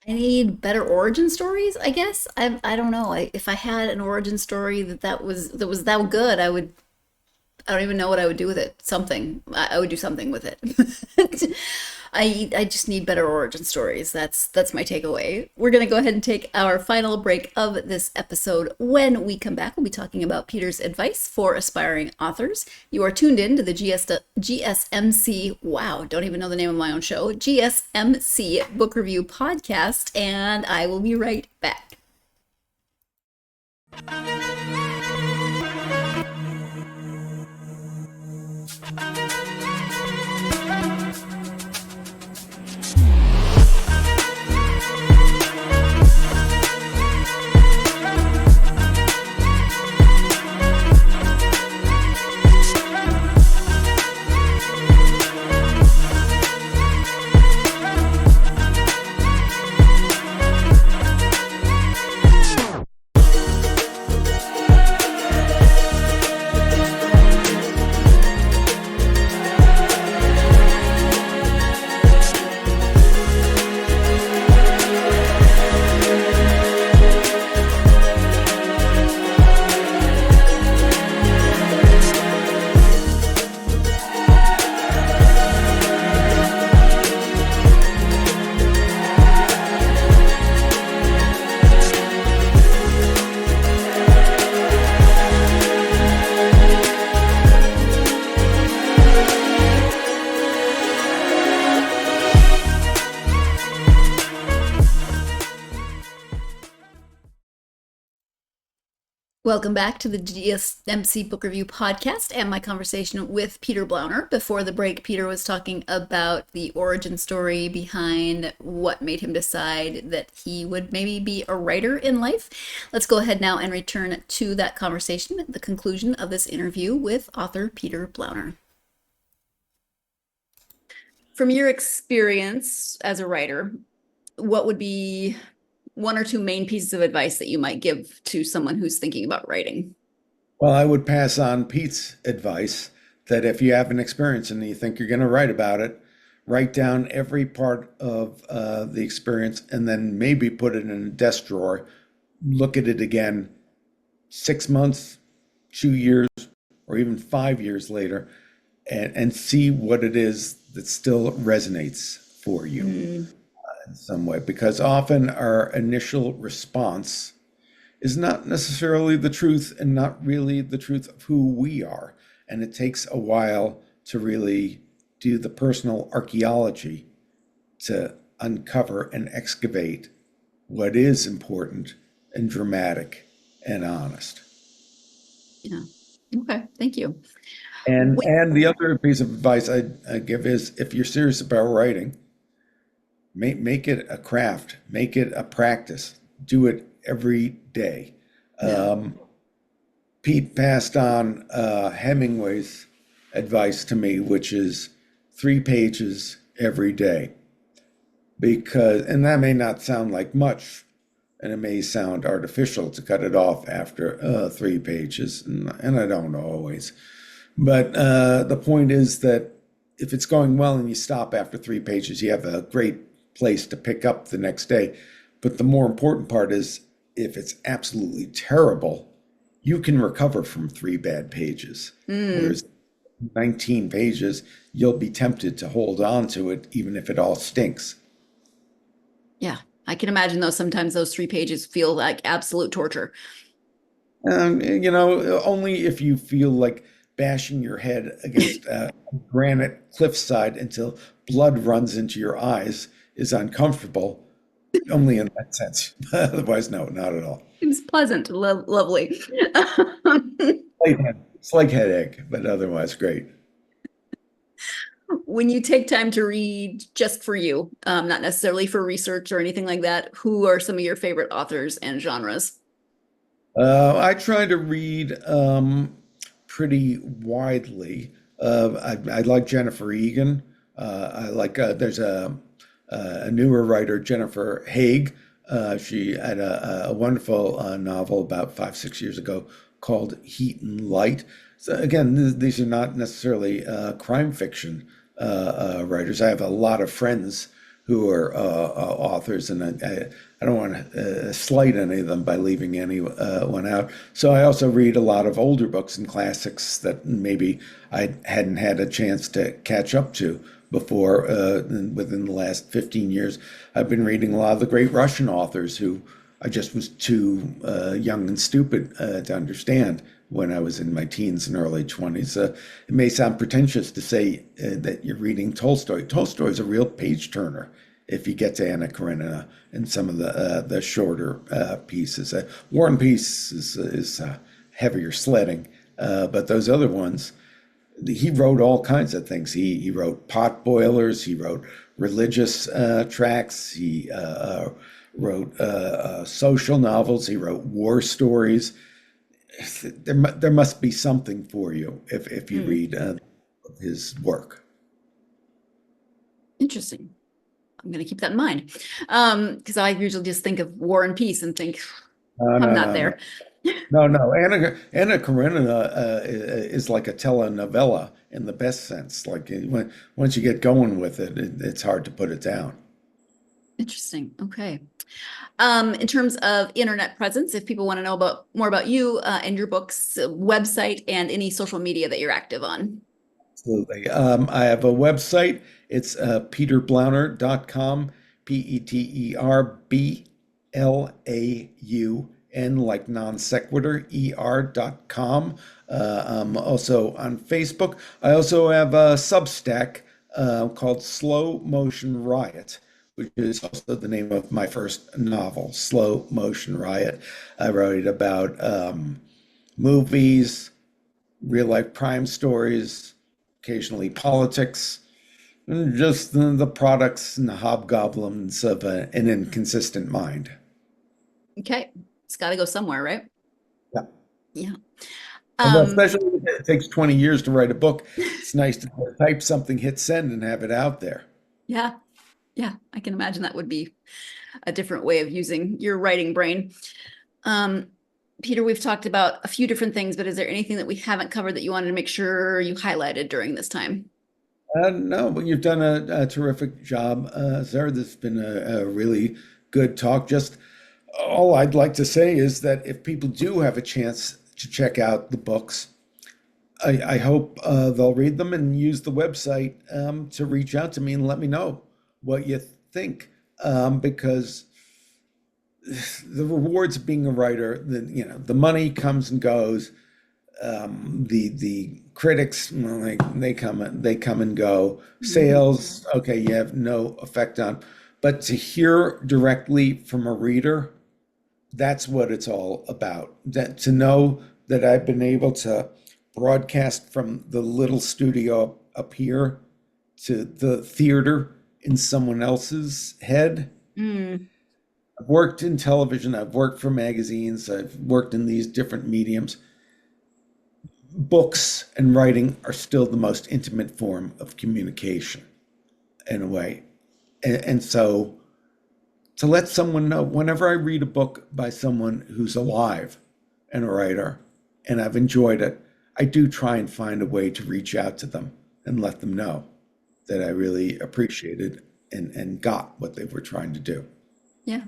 S1: I need better origin stories, I guess. I don't know. If I had an origin story that was that good, I don't even know what I would do with it. I would do something with it. I just need better origin stories. That's my takeaway. We're gonna go ahead and take our final break of this episode. When we come back, we'll be talking about Peter's advice for aspiring authors. You are tuned in to the GSMC. Wow, don't even know the name of my own show. GSMC Book Review Podcast, and I will be right back. Welcome back to the GSMC Book Review Podcast and my conversation with Peter Blauner. Before the break, Peter was talking about the origin story behind what made him decide that he would maybe be a writer in life. Let's go ahead now and return to that conversation at the conclusion of this interview with author Peter Blauner. From your experience as a writer, what would be one or two main pieces of advice that you might give to someone who's thinking about writing?
S2: Well, I would pass on Pete's advice that if you have an experience and you think you're going to write about it, write down every part of the experience and then maybe put it in a desk drawer, look at it again 6 months, 2 years, or even 5 years later, and see what it is that still resonates for you. In some way, because often our initial response is not necessarily the truth and not really the truth of who we are. And it takes a while to really do the personal archaeology to uncover and excavate what is important and dramatic and honest.
S1: Yeah. Okay. Thank you.
S2: And the other piece of advice I give is, if you're serious about writing, make it a craft, make it a practice, do it every day.
S1: Yeah.
S2: Pete passed on Hemingway's advice to me, which is 3 pages every day. And that may not sound like much, and it may sound artificial to cut it off after 3 pages, and I don't always. But the point is that if it's going well and you stop after 3 pages, you have a great place to pick up the next day. But the more important part is, if it's absolutely terrible, you can recover from 3 bad pages. Whereas 19 pages, you'll be tempted to hold on to it, even if it all stinks.
S1: Yeah. I can imagine though, sometimes those 3 pages feel like absolute torture.
S2: Only if you feel like bashing your head against a granite cliffside until blood runs into your eyes is uncomfortable. Only in that sense. Otherwise, no, not at all.
S1: It's pleasant, lovely.
S2: Slight headache, but otherwise great.
S1: When you take time to read just for you, not necessarily for research or anything like that, who are some of your favorite authors and genres?
S2: I try to read pretty widely. I like Jennifer Egan. I like there's a newer writer, Jennifer Haig. She had a wonderful novel about 5-6 years ago called Heat and Light. So again, these are not necessarily crime fiction writers. I have a lot of friends who are authors, and I don't want to slight any of them by leaving anyone out. So I also read a lot of older books and classics that maybe I hadn't had a chance to catch up to before. Within the last 15 years, I've been reading a lot of the great Russian authors who I just was too young and stupid to understand when I was in my teens and early 20s. It may sound pretentious to say that you're reading Tolstoy. Tolstoy is a real page turner if you get to Anna Karenina and some of the shorter pieces. War and Peace is heavier sledding, but those other ones, he wrote all kinds of things. He wrote pot boilers, he wrote religious tracts, he wrote social novels, he wrote war stories. There must be something for you if you read his work.
S1: Interesting. I'm going to keep that in mind, because I usually just think of War and Peace and think, I'm not there.
S2: No. Anna Karenina is like a telenovela in the best sense. Like once you get going with it, it's hard to put it down.
S1: Interesting. Okay. In terms of internet presence, if people want to know more about you and your books, website, and any social media that you're active on.
S2: Absolutely. I have a website. It's peterblauner.com, PeterBlaun, like non sequitur, er.com. I'm also on Facebook. I also have a Substack called Slow Motion Riot, which is also the name of my first novel, Slow Motion Riot. I wrote about movies, real life crime stories, occasionally politics, and just the products and the hobgoblins of an inconsistent mind.
S1: Okay. It's got to go somewhere, right?
S2: Yeah.
S1: Yeah.
S2: Especially if it takes 20 years to write a book, it's nice to type something, hit send, and have it out there.
S1: Yeah. Yeah. I can imagine that would be a different way of using your writing brain. Peter, we've talked about a few different things, but is there anything that we haven't covered that you wanted to make sure you highlighted during this time?
S2: No, but you've done a terrific job, Sarah. This has been a really good talk. Just all I'd like to say is that if people do have a chance to check out the books, I hope they'll read them and use the website to reach out to me and let me know what you think, because the rewards of being a writer, the money comes and goes. The critics, well, they come and go. Sales, okay, you have no effect on. But to hear directly from a reader, that's what it's all about. That to know that I've been able to broadcast from the little studio up here to the theater in someone else's head. I've worked in television, I've worked for magazines, I've worked in these different mediums. Books and writing are still the most intimate form of communication in a way. And so to let someone know, whenever I read a book by someone who's alive and a writer, and I've enjoyed it, I do try and find a way to reach out to them and let them know that I really appreciated and got what they were trying to do.
S1: Yeah.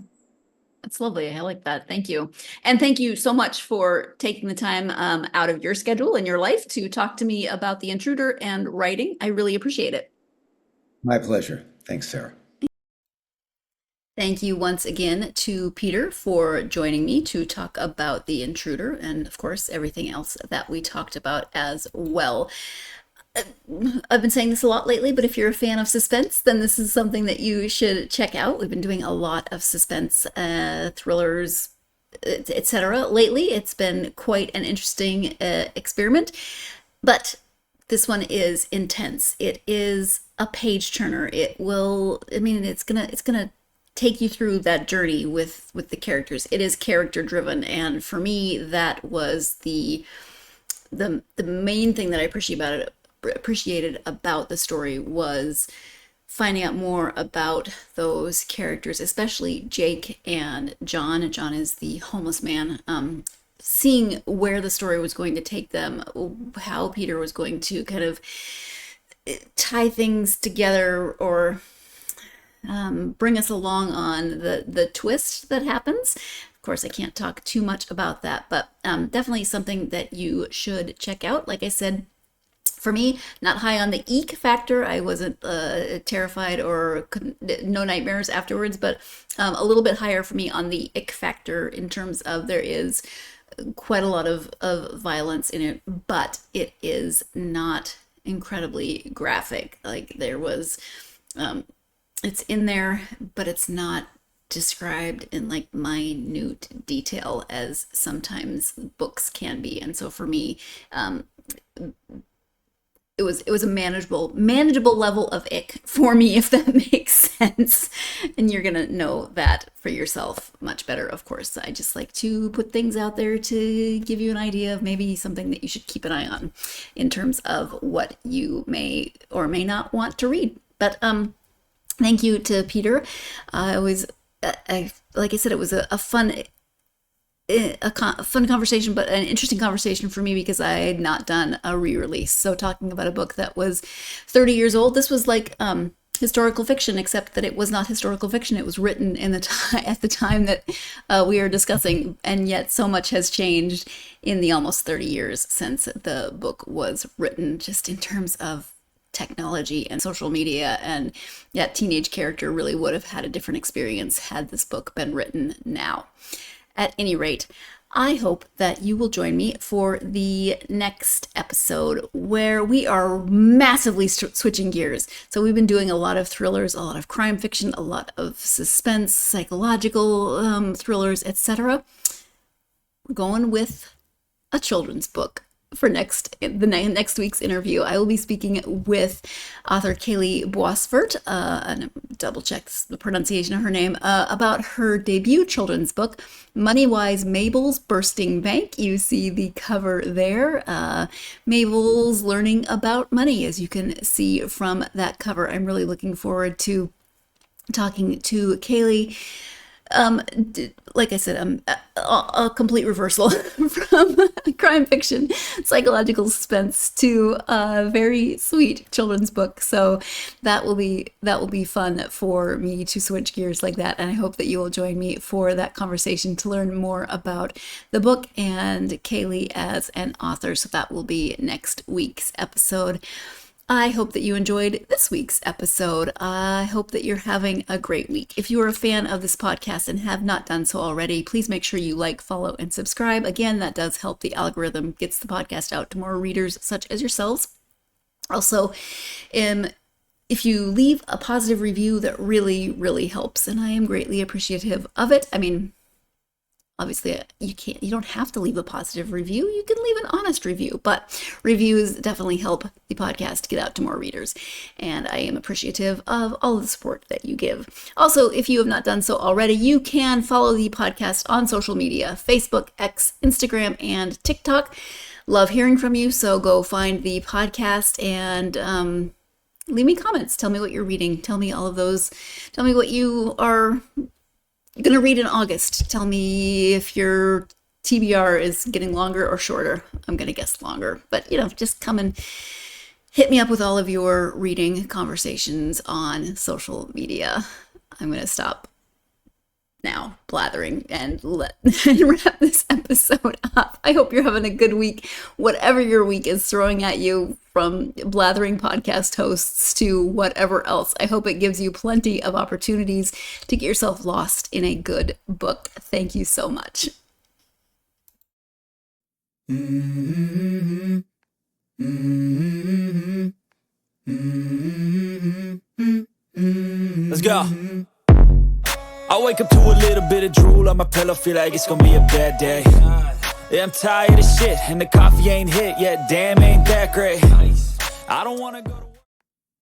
S1: That's lovely. I like that. Thank you. And thank you so much for taking the time out of your schedule and your life to talk to me about The Intruder and writing. I really appreciate it.
S2: My pleasure. Thanks, Sarah.
S1: Thank you once again to Peter for joining me to talk about The Intruder and, of course, everything else that we talked about as well. I've been saying this a lot lately, but if you're a fan of suspense, then this is something that you should check out. We've been doing a lot of suspense, thrillers, etc. lately. It's been quite an interesting experiment, but this one is intense. It is a page turner. It will, I mean, it's gonna take you through that journey with the characters. It is character driven, and for me, that was the main thing that I appreciated about the story was finding out more about those characters, especially Jake and John. John is the homeless man. Seeing where the story was going to take them, how Peter was going to kind of tie things together or bring us along on the twist that happens. Of course, I can't talk too much about that, but definitely something that you should check out. Like I said, for me, not high on the eek factor. I wasn't terrified or no nightmares afterwards, but a little bit higher for me on the ick factor in terms of there is quite a lot of violence in it, but it is not incredibly graphic. Like there was, it's in there, but it's not described in like minute detail as sometimes books can be. And so for me, it was a manageable level of ick for me, if that makes sense. And you're gonna know that for yourself much better, of course. I just like to put things out there to give you an idea of maybe something that you should keep an eye on in terms of what you may or may not want to read. But thank you to Peter. Like I said, it was a fun conversation, but an interesting conversation for me because I had not done a re-release. So talking about a book that was 30 years old, this was like historical fiction, except that it was not historical fiction. It was written in at the time that we are discussing, and yet so much has changed in the almost 30 years since the book was written, just in terms of technology and social media, and that teenage character really would have had a different experience had this book been written now. At any rate, I hope that you will join me for the next episode where we are massively switching gears. So we've been doing a lot of thrillers, a lot of crime fiction, a lot of suspense, psychological thrillers, etc. We're going with a children's book for next week's interview. I will be speaking with author Kaylee Boisvert, and double check the pronunciation of her name, about her debut children's book, Moneywise Mabel's Bursting Bank. You see the cover there. Mabel's learning about money, as you can see from that cover. I'm really looking forward to talking to Kaylee. Like I said, a complete reversal from crime fiction, psychological suspense to a very sweet children's book. So that will be fun for me to switch gears like that. And I hope that you will join me for that conversation to learn more about the book and Kaylee as an author. So that will be next week's episode. I hope that you enjoyed this week's episode. I hope that you're having a great week. If you are a fan of this podcast and have not done so already, please make sure you like, follow, and subscribe. Again, that does help the algorithm, gets the podcast out to more readers such as yourselves. Also, if you leave a positive review, that really, really helps, and I am greatly appreciative of it. I mean, obviously, you don't have to leave a positive review. You can leave an honest review, but reviews definitely help the podcast get out to more readers. And I am appreciative of all of the support that you give. Also, if you have not done so already, you can follow the podcast on social media, Facebook, X, Instagram, and TikTok. Love hearing from you, so go find the podcast and leave me comments. Tell me what you're reading. Tell me all of those. Tell me what you are gonna read in August. Tell me if your TBR is getting longer or shorter. I'm gonna guess longer, but just come and hit me up with all of your reading conversations on social media. I'm gonna stop now blathering and wrap this episode up. I hope you're having a good week, whatever your week is throwing at you, from blathering podcast hosts to whatever else. I hope it gives you plenty of opportunities to get yourself lost in a good book. Thank you so much.
S3: Let's go. I wake up to a little bit of drool on my pillow, feel like it's gonna be a bad day. Yeah, I'm tired of shit, and the coffee ain't hit yet, damn, ain't that great. I don't wanna go to